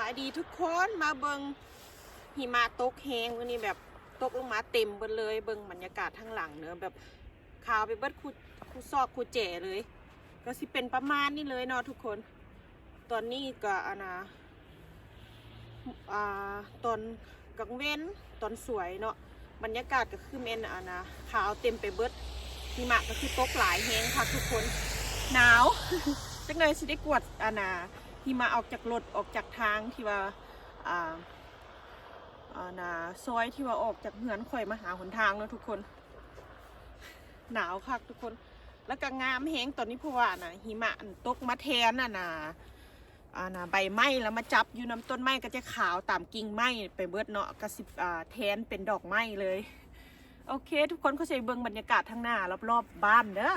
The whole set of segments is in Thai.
บายดีทุกคนมาเบิงหิมะตกแห้งวันนี้แบบตกลงมาเต็มเบิดเลยเบิงบรรยากาศทั้งหลังเนอะแบบขาวไปเบิดคูซอกคูเจ๋เลย ก็สิเป็นประมาณนี้เลยเนาะทุกคนตอนนี้ก็ตอนกลางเว้นตอนสวยเนาะบรรยากาศก็คือเมนขาวเต็มไปเบิดหิมะก็คือตกหลายแห้งค่ะทุกคนหนาว จักหน่อยสิได้กวดหิมะออกจากรถออกจากทางที่ว่าซอยที่ว่าออกจากเหือนข่อยมาหาหนทางเนาะทุกคนหนาวค่ะทุกคนแล้วก็งามแห้งตอนนี้เพราะว่าหิมะตกมาแทนใบไม้แล้วมาจับอยู่น้ำต้นไม้ก็จะขาวตามกิ่งไม้ไปเบิดเนาะก็สิแทนเป็นดอกไม้เลยโอเคทุกคนเขาใช้เบิ่งบรรยากาศทางหน้ารอบๆบ้านเด้อ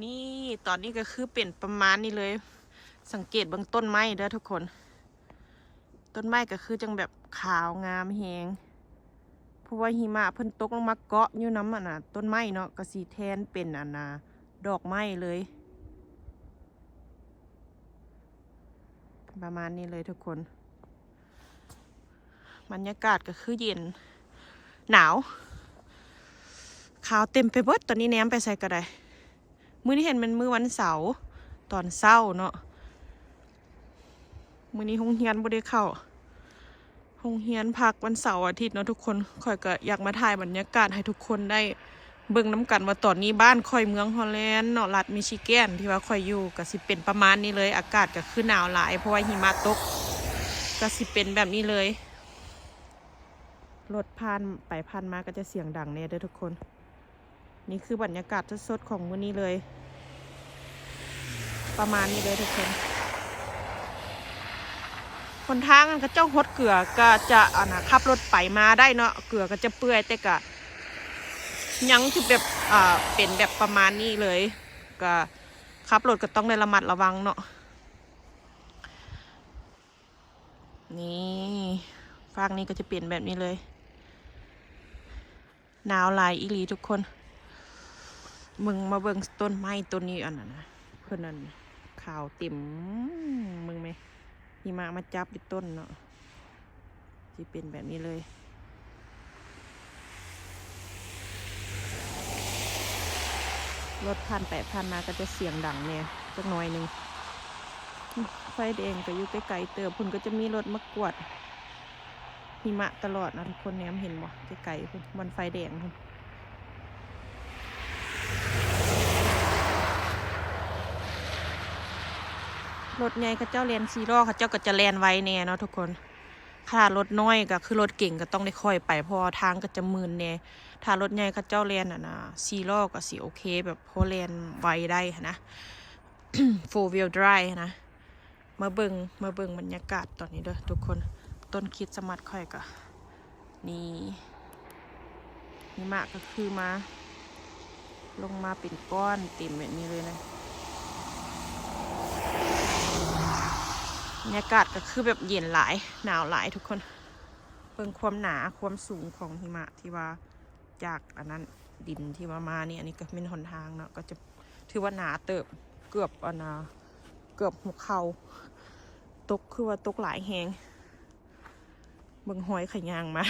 นี่ตอนนี้ก็คือเป็นประมาณนี้เลยสังเกตเบื้องต้นไม้เด้อทุกคนต้นไม้ก็คือจังแบบขาวงามแหงเพราะว่าหิมะเพิ่นตกลงมาเกาะอยู่น้ำต้นไม้เนาะก็สีแทนเป็นดอกไม้เลยประมาณนี้เลยทุกคนบรรยากาศก็คือเย็นหนาวขาวเต็มไปหมดตอนนี้แนมไปใส่ก็ได้มื้อนี้เห็นเป็นมื้อวันเสาร์ตอนเช้าเนาะมื้อนี้โรงเรียนบ่ได้เข้าโรงเรียนพักวันเสาร์อาทิตย์เนาะทุกคนข่อยก็อยากมาถ่ายบรรยากาศให้ทุกคนได้เบิ่งน้ำกันว่าตอนนี้บ้านข่อยเมืองฮอลแลนด์เนาะรัฐมิชิแกนที่ว่าข่อยอยู่ก็สิเป็นประมาณนี้เลยอากาศก็คือหนาวหลายเพราะว่าหิมะตกก็สิเป็นแบบนี้เลยรถผ่านไปผ่านมาก็จะเสียงดังแน่เด้อทุกคนนี่คือบรรยากาศสดๆของมื้อนี้เลยประมาณนี้เลยทุกคนคนทางก็เจ้าฮดเกลือก็จะขับรถไปมาได้เนาะเกลือก็จะเปื่อยแต่ก็ยังคือแบบเป็นแบบประมาณนี้เลยก็ขับรถก็ต้องได้ระมัดระวังเนาะนี่ฝั่งนี้ก็จะเปลี่ยนแบบนี้เลยหนาวหลายอีหลีทุกคนมึงมาเบิ่งต้นไม้ต้นนี้นะเพื่อนนั่นขาวเต็มมึงไหมหิมะมาจับที่ต้นเนาะจะเป็นแบบนี้เลยรถผ่านไปผ่านมาก็จะเสียงดังเนี่ยจักหน่อยหนึ่งไฟแดงก็อยู่ใกล้ๆเติบพุ่นก็จะมีรถมากวดหิมะตลอดนะทุกคนแนมเห็นบ่ไกลๆพุ่นบนไฟแดงพุ่นรถใหญ่เขาเจ้าแลนซีล้อเขาเจ้าก็จะแลนไว้แน่เนาะทุกคนถ้ารถน้อยก็คือรถเก่งก็ต้องได้ค่อยไปเพราะทางก็จะมืนแน่ถ้ารถใหญ่เขาเจ้าแลนซีล้อก็สิโอเคแบบพอแลนไวได้นะ four wheel drive นะมาเบิ่งบรรยากาศตอนนี้เด้อทุกคนต้นคิดสมัดค่อยก็นี่หิมะก็คือมาลงมาเป็นก้อนเต็มแบบนี้เลยนะบรรยากาศก็คือแบบเย็นหลายหนาวหลายทุกคนเบิ่งความหนาความสูงของหิมะที่ว่าจากดินที่มานี่อันนี้ก็เป็นหนทางเนาะก็จะถือว่าหนาเติบเกือบเกือบหัวเข่าตกคือว่าตกหลายแหงเบิ่งหอยขยางมา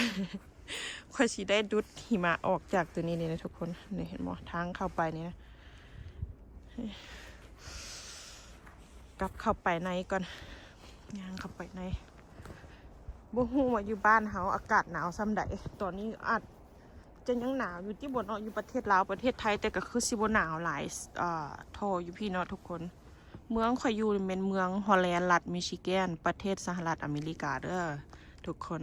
ค่อยสิได้ดุดหิมะออกจากตัวนี้นะทุกคนนี่เห็นบ่ทางเข้าไปนี่นะกลับเข้าไปในก่อนย่างเข้าไปในบ่ฮู้ว่าอยู่บ้านเฮาอากาศหนาวซ้ำใดตอนนี้อาจจะยังหนาวอยู่ที่บนเนาะอยู่ประเทศลาวประเทศไทยแต่ก็คือสิบ่หนาวหลายทออยู่พี่เนาะทุกคนเมืองข่อยอยู่เป็นเมืองฮอลแลนด์รัฐมิชิแกนประเทศสหรัฐอเมริกาเด้อทุกคน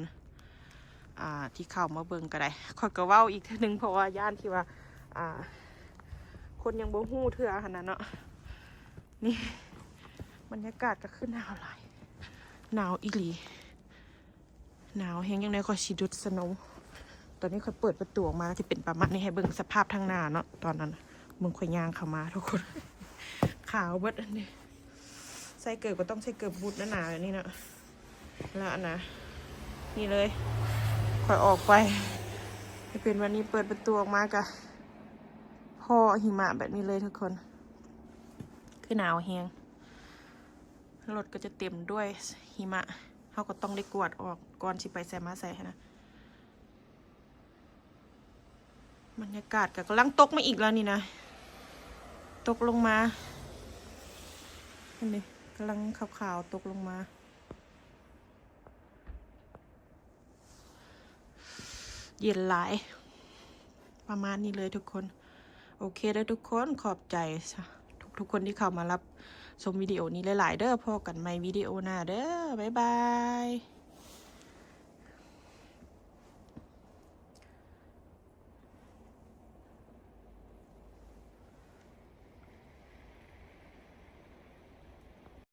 ที่เข้ามาเบิ่งก็ได้ข่อยก็เว้าอีกทีนึงเพราะว่าย่านที่ว่าคนยังบ่ฮู้เทื่อขนาดเนาะนี่บรรยากาศก็คือหนาวหลายหนาวอีหลีหนาวแห้งยังไงข่อยสิดุดสโนว์ตอนนี้ข่อยเปิดประตูออกมาที่เป็นประมาณนี้ให้เบิ่งสภาพทางหน้าเนาะตอนนั้นมึงข่อยย่างเข้ามาทุกคนขาวเบิดอันนี้ใส่เกิดก็ต้องใส่เกิดบูทหนาๆแบบนี้เนาะแล้วนี่เลยค่อยออกไปเป็นวันนี้เปิดประตูออกมากะพอ พ่อหิมะแบบนี้เลยทุกคนคือหนาวแฮงรถก็จะเต็มด้วยหิมะเขาก็ต้องได้กวาดออกก่อนสิไปใส่มาใส่นะบรรยากาศก็กำลังตกมาอีกแล้วนี่นะตกลงมาเห็นไหมกำลังขาวๆตกลงมาเย็นหลายประมาณนี้เลยทุกคนโอเคเด้อทุกคนขอบใจทุกคนที่เข้ามารับชมวิดีโอนี้หลายๆเด้อพอกันใหม่วิดีโอหน้าเด้อบ๊ายบาย